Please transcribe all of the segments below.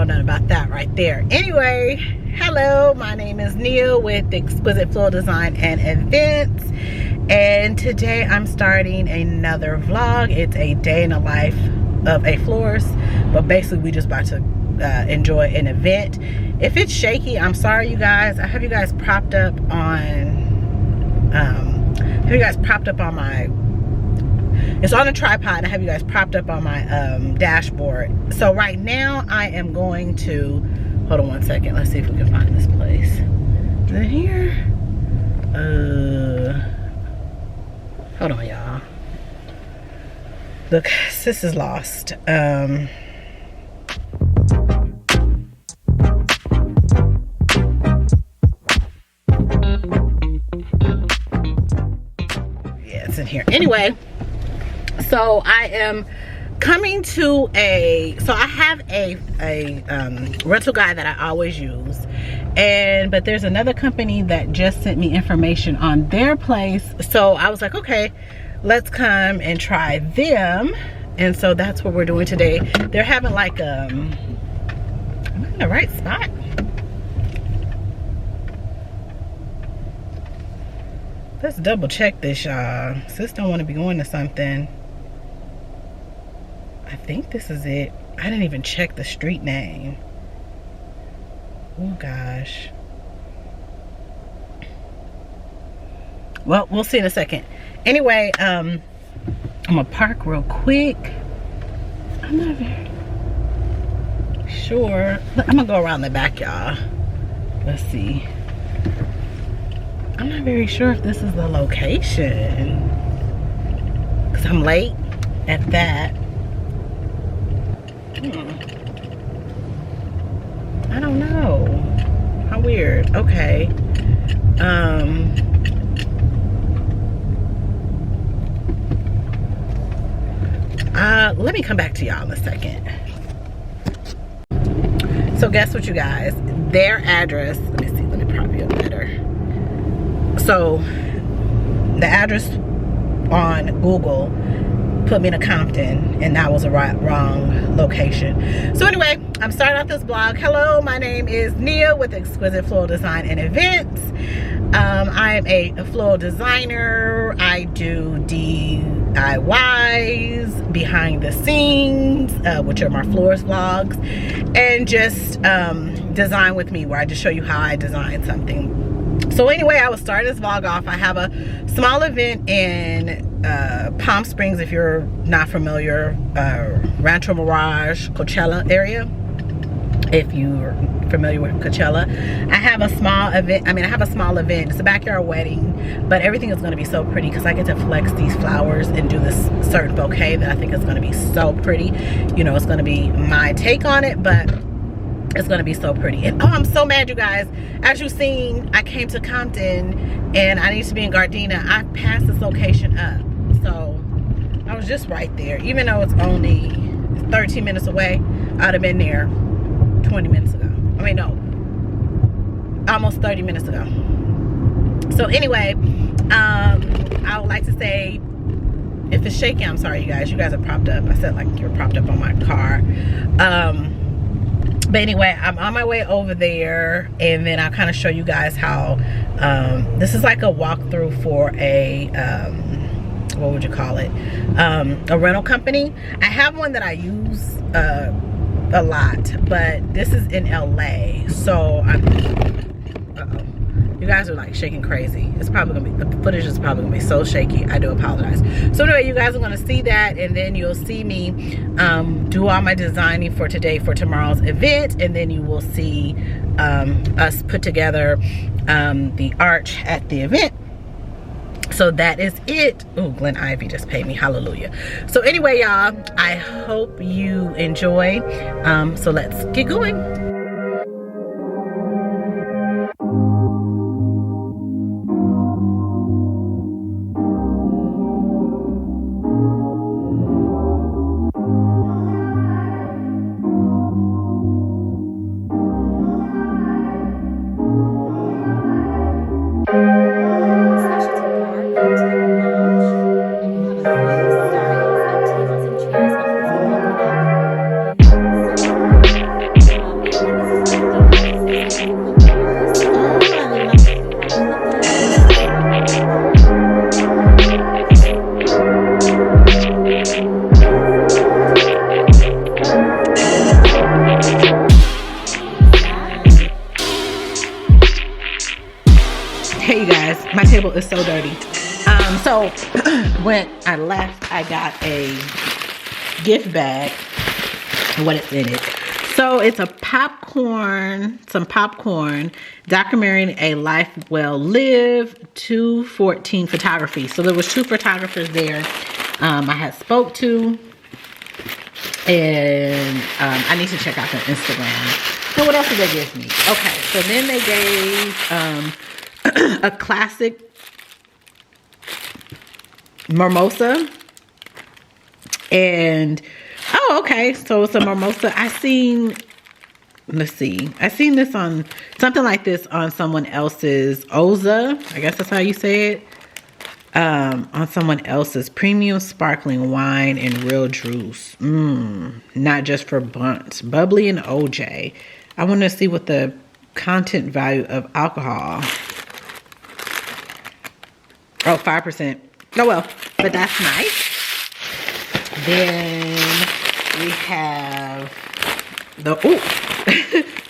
know nothing about that right there. Anyway, hello, my name is Nia with Exquisite Floral Design and Events, and today I'm starting another vlog. It's a day in the life of a florist, but basically we just about to enjoy an event. If it's shaky, I'm sorry you guys. I have you guys propped up on my, it's on a tripod, and I have you guys propped up on my dashboard. So right now I am going to, hold on one second, let's see if we can find this place. Is it here? Hold on y'all. Look, Sis is lost. Yeah, it's in here. Anyway, so I am coming to so I have a rental guide that I always use, but there's another company that just sent me information on their place, so I was like, okay, let's come and try them. And so that's what we're doing today. They're having like am I in the right spot? Let's double check this, y'all. Sis don't want to be going to something. I think this is it. I didn't even check the street name. Oh gosh. Well, we'll see in a second. Anyway, I'm gonna park real quick. I'm not very sure. I'm gonna go around the back, y'all. Let's see. I'm not very sure if this is the location, because I'm late at that. I don't know. How weird. Okay. Let me come back to y'all in a second. So guess what, you guys? Their address, let me see, let me prop you up better. So the address on Google put me to Compton, and that was a wrong location. So anyway, I'm starting out this vlog. Hello, my name is Nia with Exquisite Floral Design and Events. I am a floral designer. I do DIYs, behind the scenes, which are my florist vlogs, and just design with me, where I just show you how I design something. So anyway, I will start this vlog off. I have a small event in Palm Springs, if you're not familiar, Rancho Mirage, Coachella area. If you're familiar with Coachella, I have a small event. I have a small event. It's a backyard wedding, but everything is going to be so pretty because I get to flex these flowers and do this certain bouquet that I think is going to be so pretty. You know, it's going to be my take on it, but it's going to be so pretty. And oh, I'm so mad, you guys. As you've seen, I came to Compton and I need to be in Gardena. I passed this location up, so I was just right there. Even though it's only 13 minutes away, I'd have been there 20 minutes ago. I mean, no, almost 30 minutes ago. So anyway, I would like to say, if it's shaky, I'm sorry, you guys. You guys are propped up. I said like you're propped up on my car. But anyway, I'm on my way over there, and then I'll kind of show you guys how this is like a walkthrough for a what would you call it, a rental company. I have one that I use a lot, but this is in LA, so you guys are like shaking crazy. It's probably gonna be, the footage is probably gonna be so shaky. I do apologize. So anyway, you guys are gonna see that, and then you'll see me do all my designing for today, for tomorrow's event, and then you will see us put together the arch at the event. So that is it. Oh, Glen Ivy just paid me, hallelujah. So anyway, y'all, I hope you enjoy. So let's get going. table is so dirty. So when I left, I got a gift bag. What is in it? So it's a some popcorn, documenting a life well lived, 214 photography. So there was 2 photographers there I had spoke to, and I need to check out their Instagram. And what else did they give me? Okay, so then they gave a classic mimosa, and oh, okay, so it's a mimosa. I seen this on something like this on someone else's Oza, I guess that's how you say it, on someone else's premium sparkling wine and real juice, not just for bunts, bubbly and OJ. I want to see what the content value of alcohol. Oh, 5%. Oh well, but that's nice. Then we have the,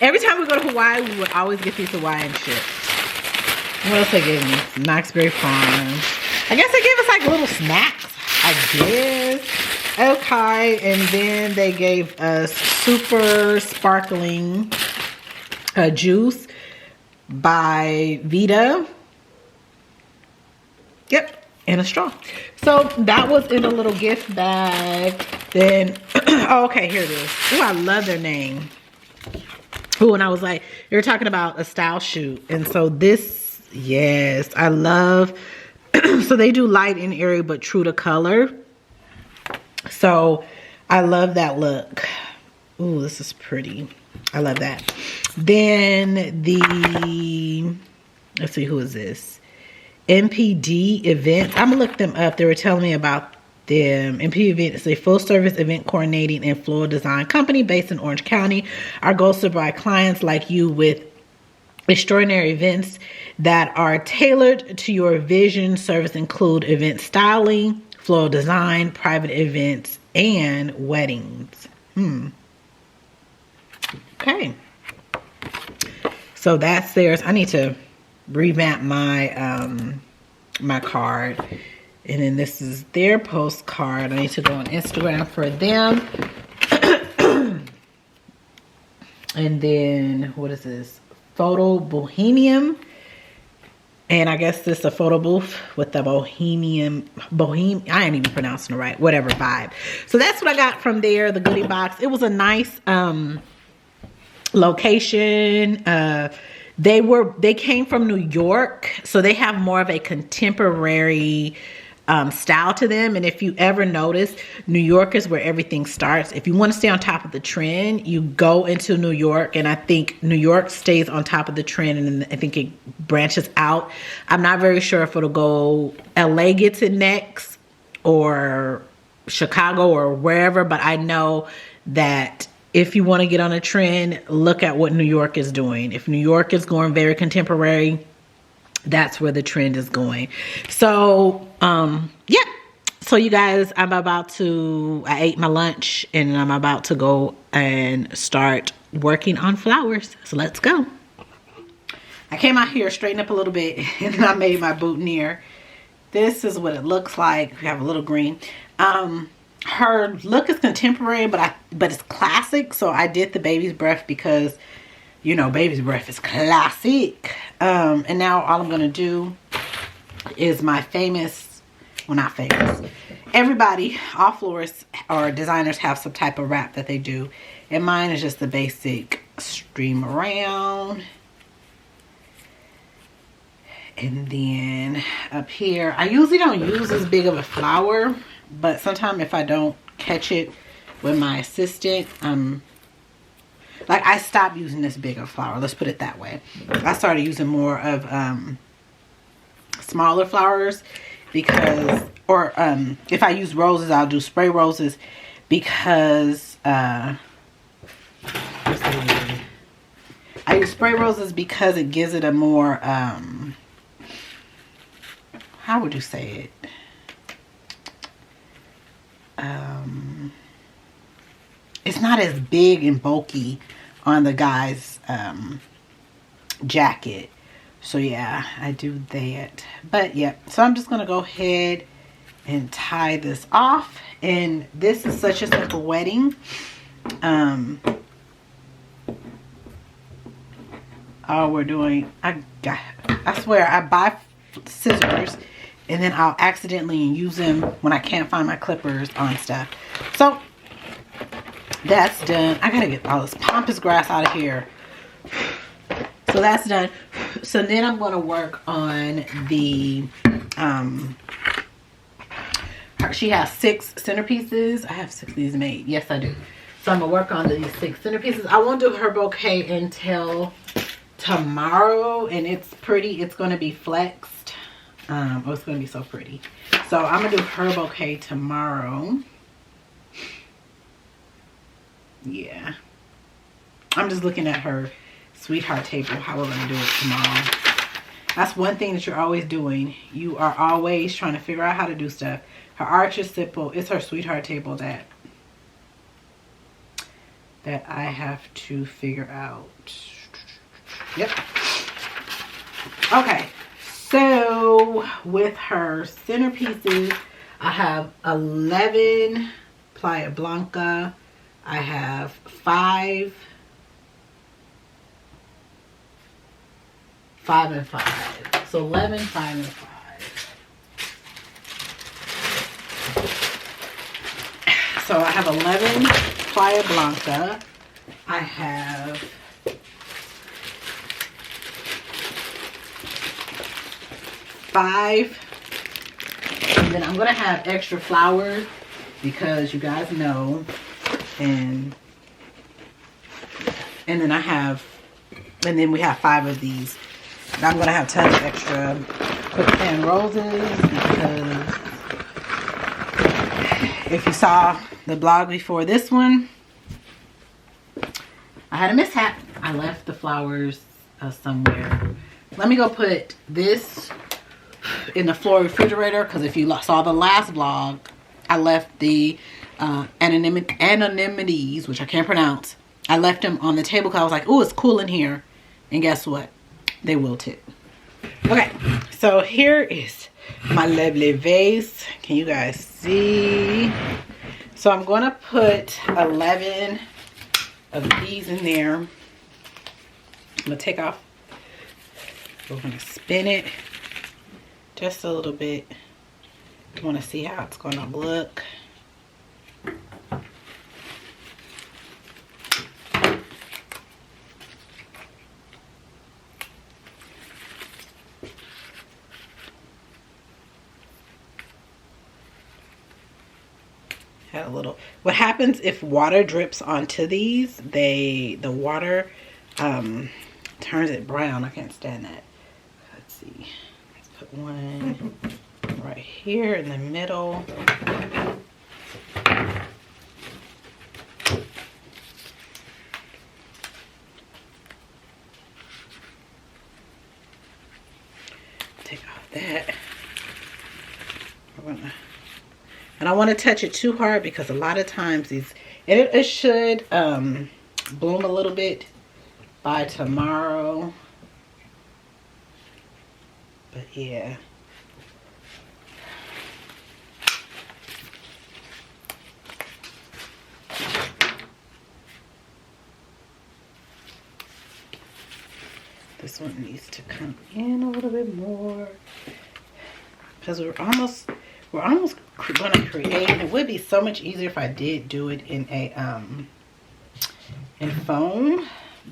every time we go to Hawaii, we would always get these Hawaiian chips. What else they gave me? Knoxberry Farm. I guess they gave us like little snacks, I guess. Okay, and then they gave us super sparkling juice by Vita. Yep, and a straw. So that was in a little gift bag. Then, oh, okay, here it is. Oh, I love their name. Oh, and I was like, they were talking about a style shoot. And so this, yes, I love, so they do light and airy, but true to color. So I love that look. Ooh, this is pretty. I love that. Then let's see, who is this? MPD event. I'm gonna look them up. They were telling me about them. MPD event is a full service event coordinating and floral design company based in Orange County. Our goal is to provide clients like you with extraordinary events that are tailored to your vision. Service include event styling, floral design, private events, and weddings. Okay. So that's theirs. I need to revamp my my card. And then this is their postcard. I need to go on Instagram for them. And then what is this? Photo Bohemian. And I guess this is a photo booth with the bohemian, I ain't even pronouncing it right, whatever vibe. So that's what I got from there, the goodie box. It was a nice location. They came from New York, so they have more of a contemporary style to them. And if you ever notice, New York is where everything starts. If you want to stay on top of the trend, you go into New York, and I think New York stays on top of the trend, and I think it branches out. I'm not very sure if it'll go, LA gets it next, or Chicago, or wherever, but I know that if you want to get on a trend, look at what New York is doing. If New York is going very contemporary, that's where the trend is going. So, yeah. So you guys, I ate my lunch, and I'm about to go and start working on flowers. So let's go. I came out here, straightened up a little bit, and then I made my boutonniere. This is what it looks like. We have a little green. Her look is contemporary, but it's classic. So I did the baby's breath because, you know, baby's breath is classic. And now all I'm gonna do is my famous, well, not famous, everybody, all florists or designers have some type of wrap that they do, and mine is just the basic stream around. And then up here, I usually don't use as big of a flower, but sometimes if I don't catch it with my assistant, like I stopped using this big of flower, let's put it that way. I started using more of smaller flowers because, or if I use roses, I'll do spray roses because I use spray roses because it gives it a more how would you say it? It's not as big and bulky on the guy's jacket. So yeah, I do that. But yeah, so I'm just gonna go ahead and tie this off. And this is such a simple wedding. All we're doing, I swear, I buy scissors and then I'll accidentally use them when I can't find my clippers on stuff. So that's done. I gotta get all this pampas grass out of here. So that's done. So then I'm going to work on the she has 6 centerpieces. I have 6 of these made. Yes, I do. So I'm gonna work on these 6 centerpieces. I won't do her bouquet until tomorrow, and it's pretty. It's gonna be flexed. Oh, it's gonna be so pretty. So I'm gonna do her bouquet tomorrow. Yeah, I'm just looking at her sweetheart table, how we're gonna do it tomorrow. That's one thing that you're always doing. You are always trying to figure out how to do stuff. Her arch is simple. It's her sweetheart table that I have to figure out. Yep. Okay, so with her centerpieces, I have 11 Playa Blanca. I have 5 and 5. So 11, 5 and 5. So I have 11 Playa Blanca. I have 5. And then I'm gonna have extra flowers because you guys know. And then I have, and then we have 5 of these. And I'm gonna have tons of extra quick pan roses because if you saw the blog before this one, I had a mishap. I left the flowers somewhere. Let me go put this in the floor refrigerator because if you saw the last vlog, I left the anonymities, which I can't pronounce. I left them on the table because I was like, oh, it's cool in here. And guess what? They wilted. Okay, so here is my lovely vase. Can you guys see? So I'm going to put 11 of these in there. I'm going to take off. We're going to spin it just a little bit. I want to see how it's going to look. Had a little. What happens if water drips onto these? The water turns it brown. I can't stand that. Let's see. Let's put one right here in the middle. Take off that. And I want to touch it too hard because a lot of times these, and it should bloom a little bit by tomorrow. But yeah. This one needs to come in a little bit more because we're almost going to create. It would be so much easier if I did do it in a in foam,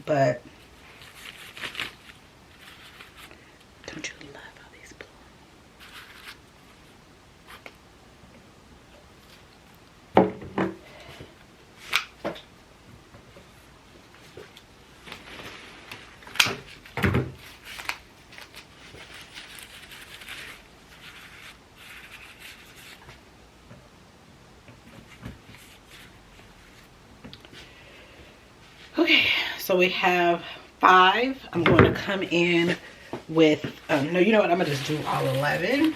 but don't you love how these bloom? Okay, so we have 5. I'm going to come in with, no, you know what? I'm going to just do all 11.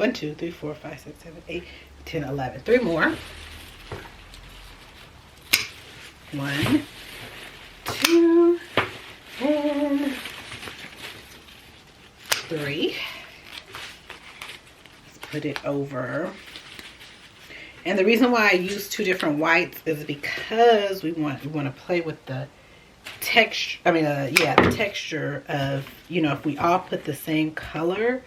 1, 2, 3, 4, 5, 6, 7, 8, 10, 11. 3 more. 1, 2, and 3. Let's put it over. And the reason why I use 2 different whites is because we want to play with the texture. I mean, yeah, the texture of, you know, if we all put the same color,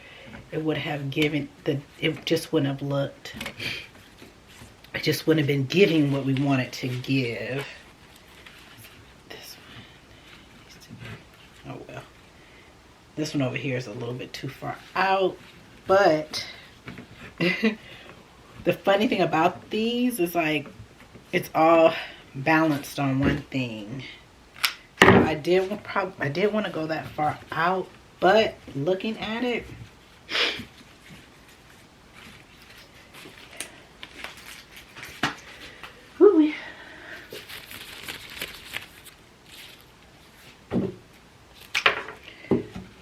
it would have given it just wouldn't have looked. It just wouldn't have been giving what we want it to give. This one. Oh well. This one over here is a little bit too far out, but the funny thing about these is like it's all balanced on one thing. So I did want to go that far out, but looking at it, whoo,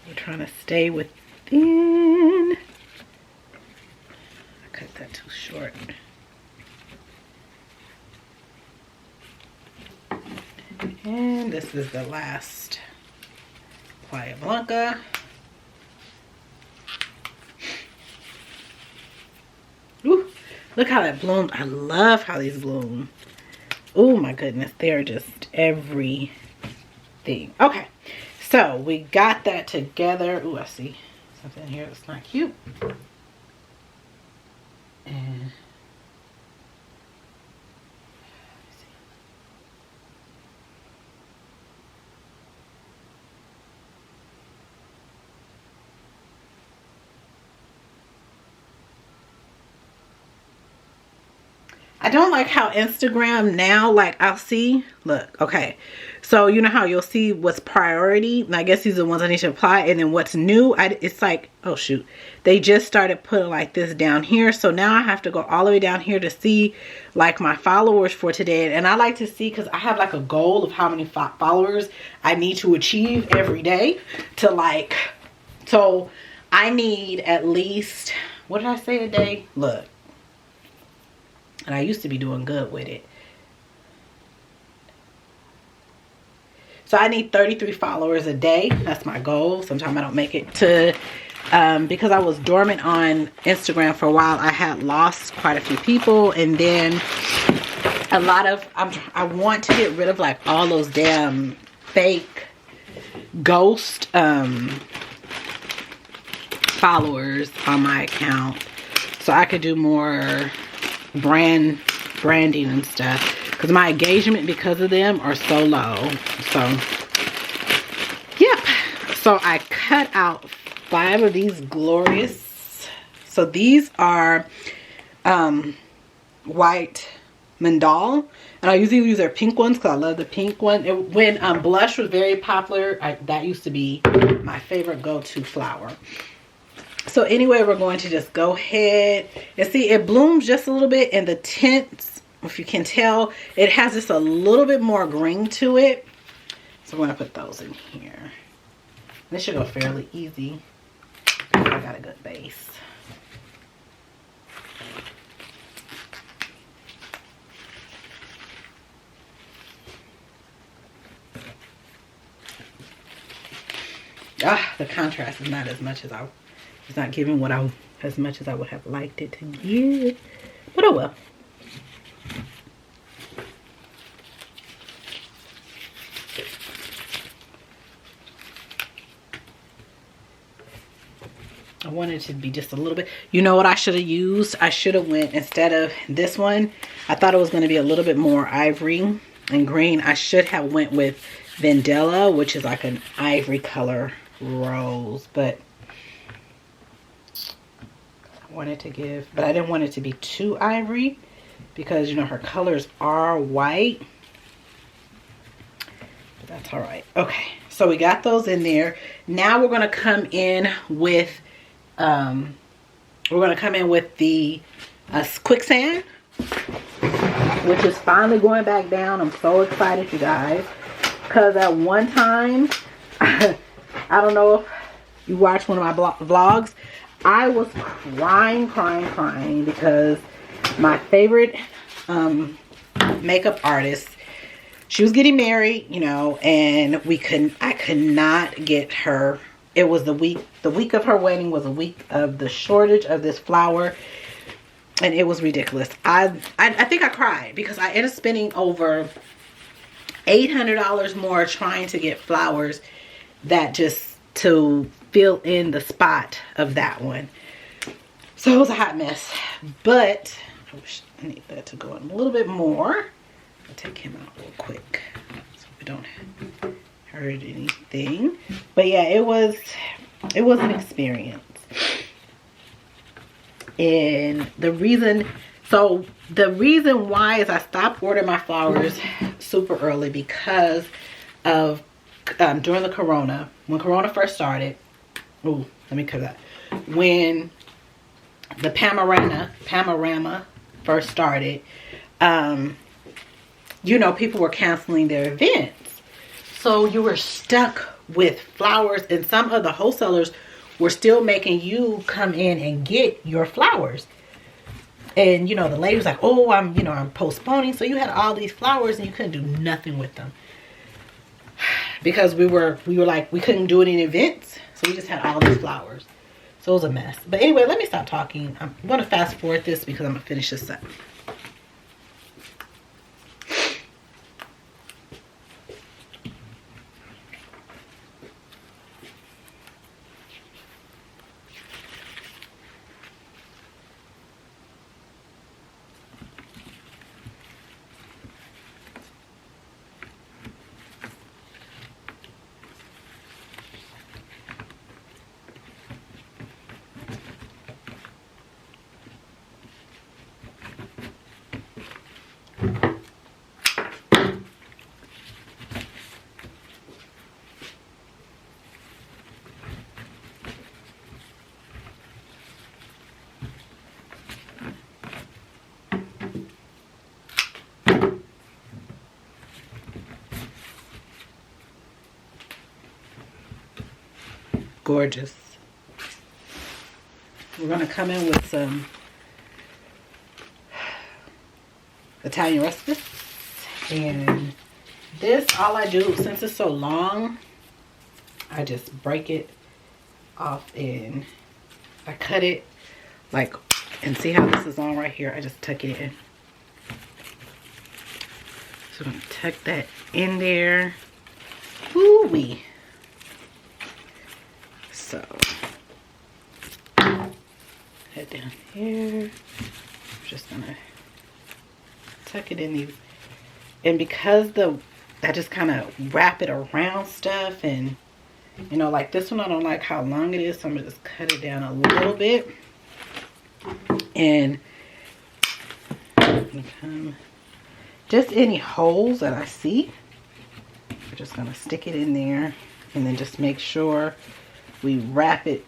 we're trying to stay within. I cut that too short. And this is the last Playa Blanca. Ooh, look how that bloomed. I love how these bloom. Oh my goodness, they're just everything. Okay, so we got that together. Ooh, I see something here that's not cute. And I don't like how Instagram now, like I'll see, look, okay. So you know how you'll see what's priority, and I guess these are the ones I need to apply, and then what's new, it's like, oh shoot, they just started putting like this down here. So now I have to go all the way down here to see like my followers for today. And I like to see, because I have like a goal of how many followers I need to achieve every day to like, so I need at least, what did I say a day? Look. And I used to be doing good with it. So I need 33 followers a day. That's my goal. Sometimes I don't make it to, because I was dormant on Instagram for a while, I had lost quite a few people. And then a lot of, I want to get rid of like all those damn fake ghost followers on my account. So I could do more branding and stuff, because my engagement because of them are so low. So yep, so I cut out 5 of these glorious, so these are white mandal, and I usually use their pink ones because I love the pink one. When blush was very popular, that used to be my favorite go-to flower. So anyway, we're going to just go ahead and see, it blooms just a little bit, and the tints, if you can tell, it has just a little bit more green to it. So we're going to put those in here. This should go fairly easy. I got a good base. The contrast is not as much as it's not giving what as much as I would have liked it to give, but oh well. I wanted it to be just a little bit. You know what I should have used? I should have went, instead of this one, I thought it was going to be a little bit more ivory and green. I should have went with Vendella, which is like an ivory color rose, but I wanted to give, but I didn't want it to be too ivory because, you know, her colors are white, but that's all right. Okay, so we got those in there. Now we're going to come in with the quicksand, which is finally going back down. I'm so excited, you guys, because at one time I don't know if you watched one of my vlogs, I was crying because my favorite makeup artist, she was getting married, you know, and I could not get her. It was the week of her wedding was a week of the shortage of this flower, and it was ridiculous. I think I cried because I ended up spending over $800 more trying to get flowers that just to fill in the spot of that one. So it was a hot mess, but I wish I need that to go in a little bit more. I'll take him out real quick so we don't hurt anything. But yeah, it was an experience. And the reason why is I stopped ordering my flowers super early because of during the corona, when corona first started. Ooh, let me cut that. When the panorama first started, you know, people were canceling their events. So you were stuck with flowers, and some of the wholesalers were still making you come in and get your flowers. And you know, the lady was like, oh, I'm postponing. So you had all these flowers and you couldn't do nothing with them. Because we were like, we couldn't do any events. So we just had all these flowers. So it was a mess. But anyway, let me stop talking. I'm going to fast forward this because I'm going to finish this up. Gorgeous. We're going to come in with some Italian rustic. And this, all I do, since it's so long, I just break it off and I cut it like, and see how this is on right here? I just tuck it in. So I'm going to tuck that in there. Ooh-wee. So, head down here. I'm just gonna tuck it in these. And because I just kind of wrap it around stuff, and you know, like this one, I don't like how long it is, so I'm gonna just cut it down a little bit. And just any holes that I see, I'm just gonna stick it in there, and then just make sure we wrap it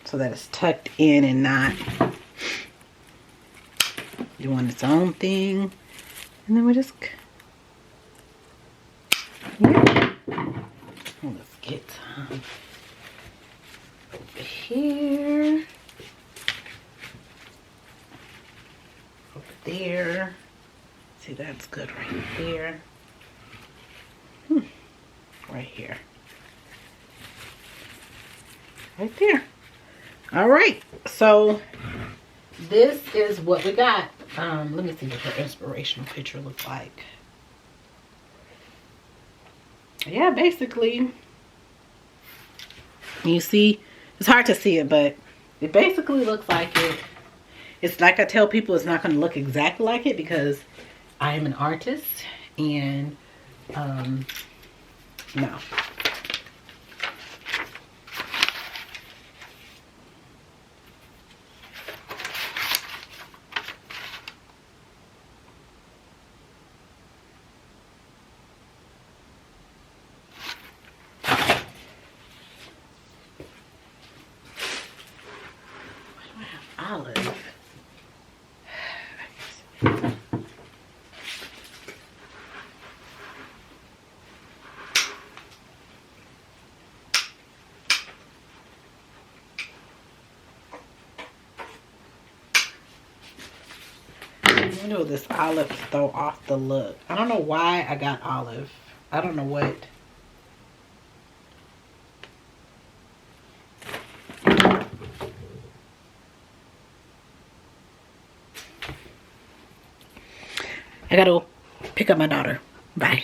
so that it's tucked in and not doing its own thing. And then we just, yeah. Let's get some over here, over there. See, that's good right there. Right here. Right there. All right, so this is what we got. Let me see what her inspirational picture looks like. Yeah, basically, you see, it's hard to see it, but it basically looks like it. It's like I tell people, it's not going to look exactly like it because I am an artist, and no. Olive. I know this olive throw off the look. I don't know why I got olive. I don't know what. I gotta pick up my daughter. Bye.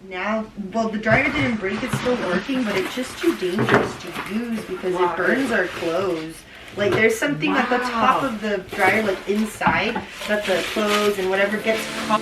Now, well, the dryer didn't break. It's still working, but it's just too dangerous to use because it burns our clothes. Like, there's something at the top of the dryer, like inside, that the clothes and whatever gets caught.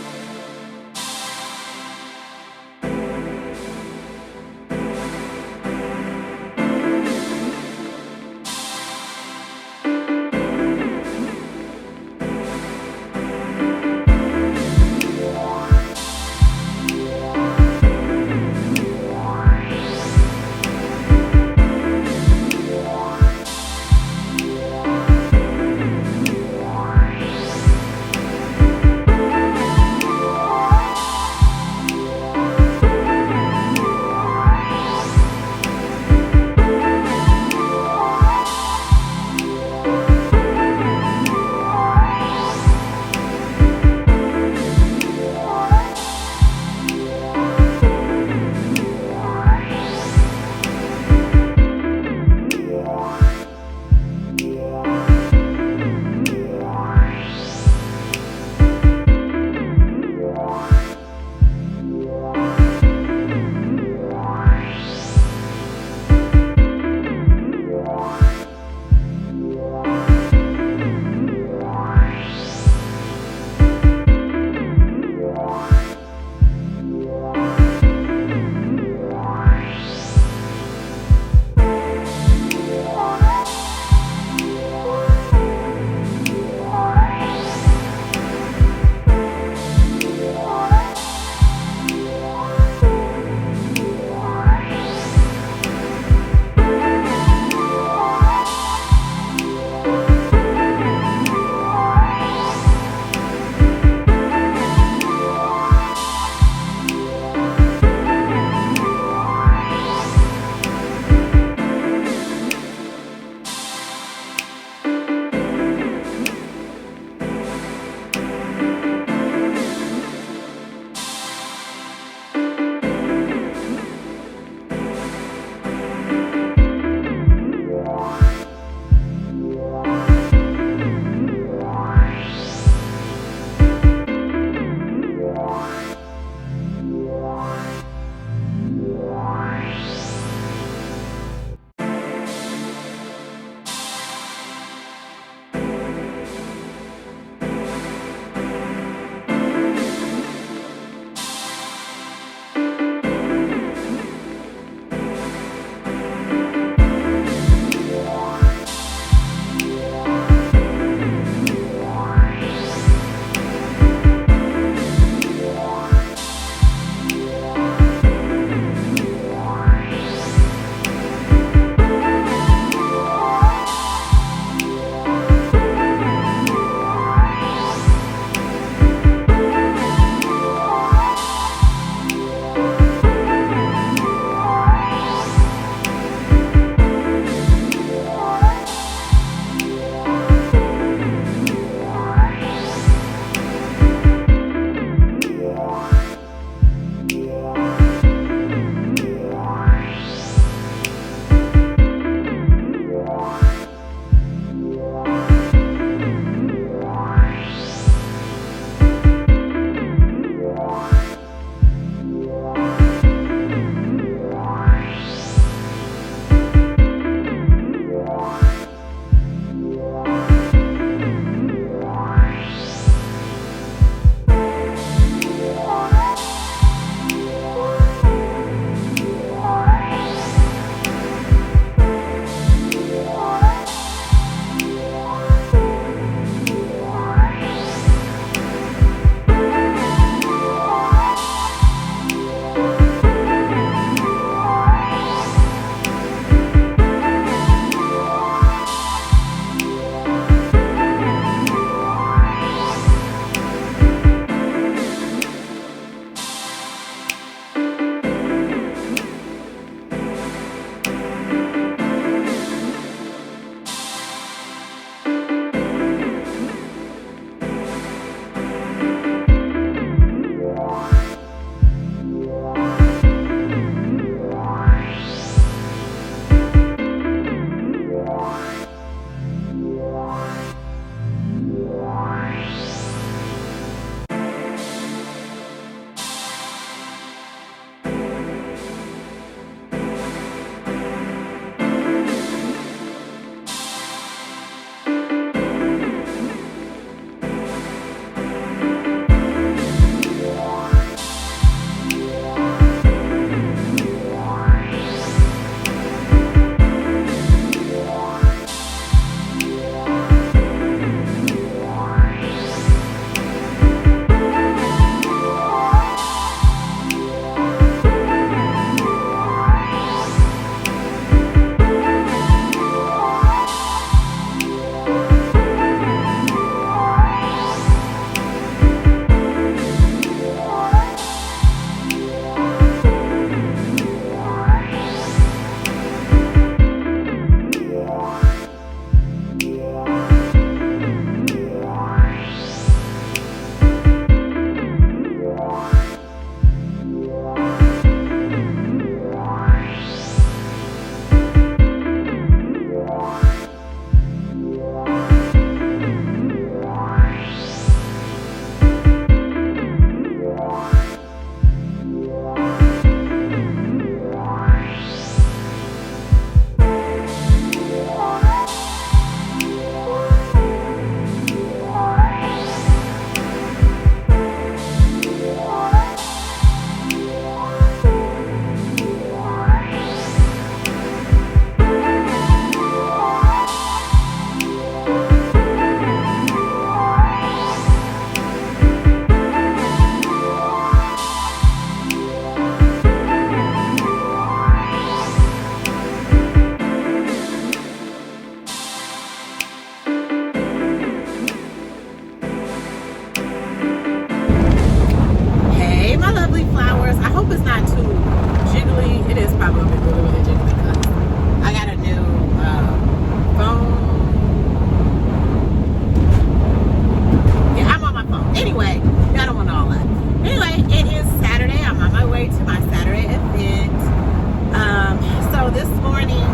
morning.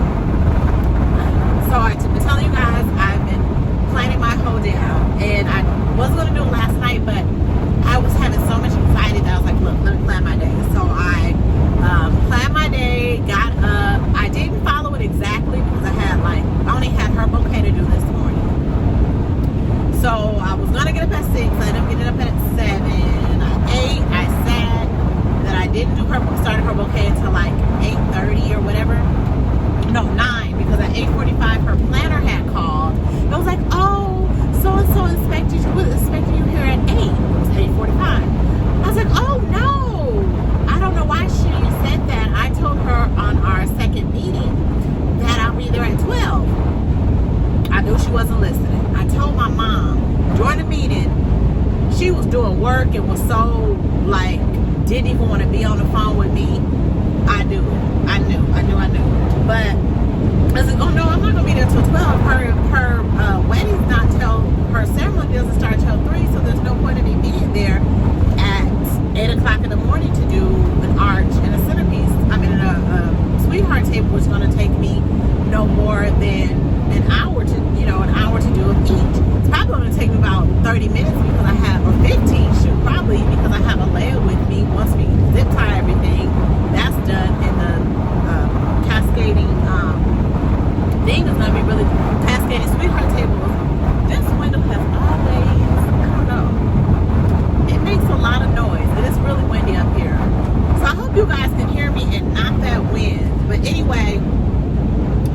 So I've been telling you guys, I've been planning my whole day out, and I was going to do it last night, but I was having so much anxiety that I was like, look, let me plan my day. So I planned my day, got up. I didn't follow it exactly because I only had her bouquet to do this morning. So I was going to get up at 6. I ended up getting up at 7. I ate, I sat. Then I didn't started her bouquet until like 8:30 or whatever. No, 9, because at 8:45 her planner had called. It was like, oh, so-and-so expecting you here at 8. It was 8:45. I was like, oh no. I don't know why she said that. I told her on our second meeting that I'll be there at 12. I knew she wasn't listening. I told my mom during the meeting, she was doing work and was so like, didn't even want to be on the phone with me. I knew. But I said, oh no, I'm not gonna be there till 12. Her wedding's not till, her ceremony doesn't start till 3, so there's no point in me being there at 8 o'clock in the morning to do an arch and a centerpiece. I mean, a sweetheart table, which is gonna take me no more than an hour to do of each. It's probably gonna take me about 30 minutes because I have, or 15 shoot, probably because I have a layer with me. Once we zip tie everything, that's done, and the cascading thing is gonna be really cascading sweetheart table. This window has always, I don't know, it makes a lot of noise. It is really windy up here, so I hope you guys can hear me and not that wind. But anyway,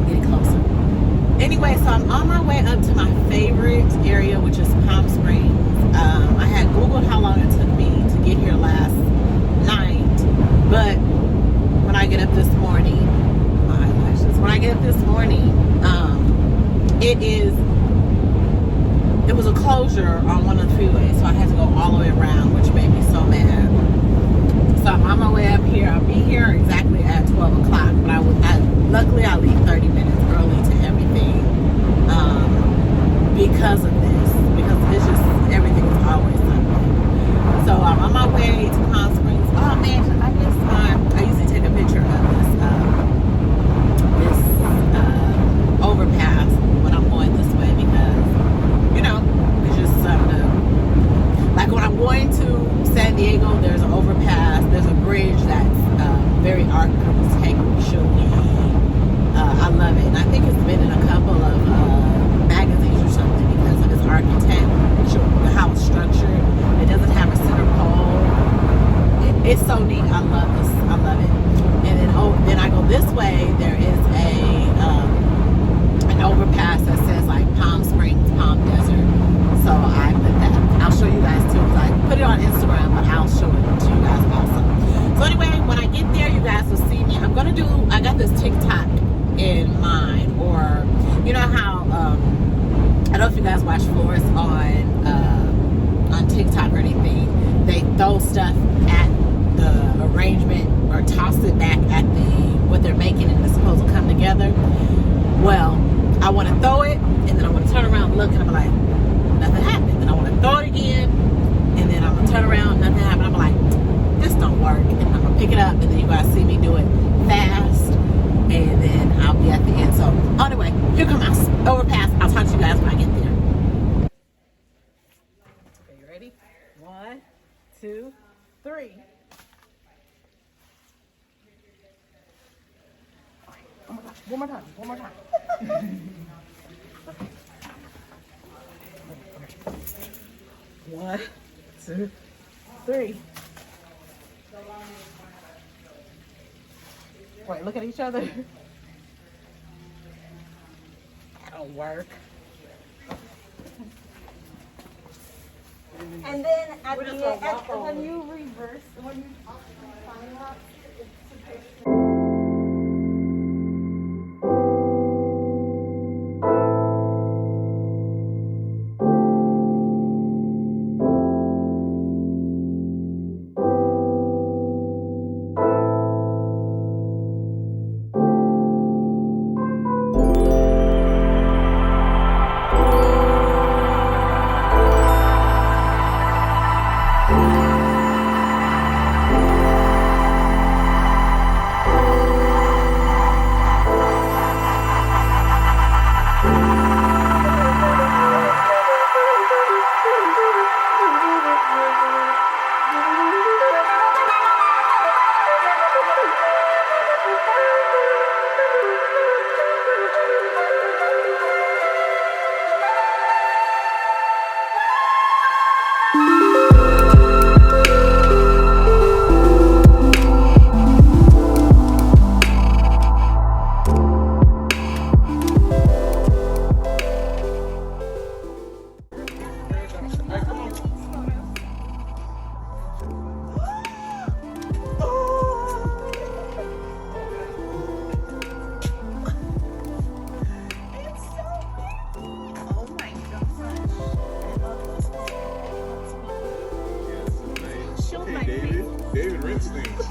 getting closer. Anyway, so I'm on my way up to my favorite area, which is Palm Springs. I had Googled how long it took me to get here last night, but when I get up this morning, it was a closure on one of the freeways, so I had to go all the way around, which made me so mad. So I'm on my way up here. I'll be here exactly at 12 o'clock, but luckily I leave 30 minutes early to everything because of this, because it's just, everything is always something. So I'm on my way to Palm Springs. Oh man, I usually take a picture of this overpass when I'm going this way, because it's just something to, like when I'm going to San Diego, there's an overpass, there's a bridge that's very architecturally, I love it, and I think it's been in a couple of magazines or something because of its architecture, how it's structured. It doesn't have a center pole. It's so neat. I love this. I love it. And then I go this way. There is an overpass that says like Palm Springs, Palm Desert. So I put that. I'll show you guys too. I put it on Instagram, but I'll show it to you guys also. So anyway, when I get there, you guys will see me. I got this TikTok in mind, or you know how I don't know if you guys watch Florist on TikTok or anything. They throw stuff at the arrangement or toss it back at what they're making, and it's supposed to come together. Well, I want to throw it, and then I want to turn around and look, and I'm like, nothing happened. Then I want to throw it again, and then I'm gonna turn around, nothing happened. I'm like, this don't work, and I'm gonna pick it up, and then you guys see me do it fast, and then I'll be at the end. So anyway, here comes my overpass. I'll talk to you guys when I get there. Okay, you ready? 1, 2, 3. One more time. 1, 2, 3. Wait, look at each other. That'll work. And then at the end, when you reverse, when you finalize, it's supposed to. rinse things.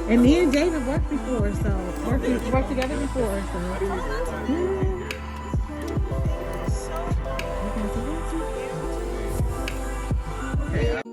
And me and Jade have worked before, so worked together before, so. Okay,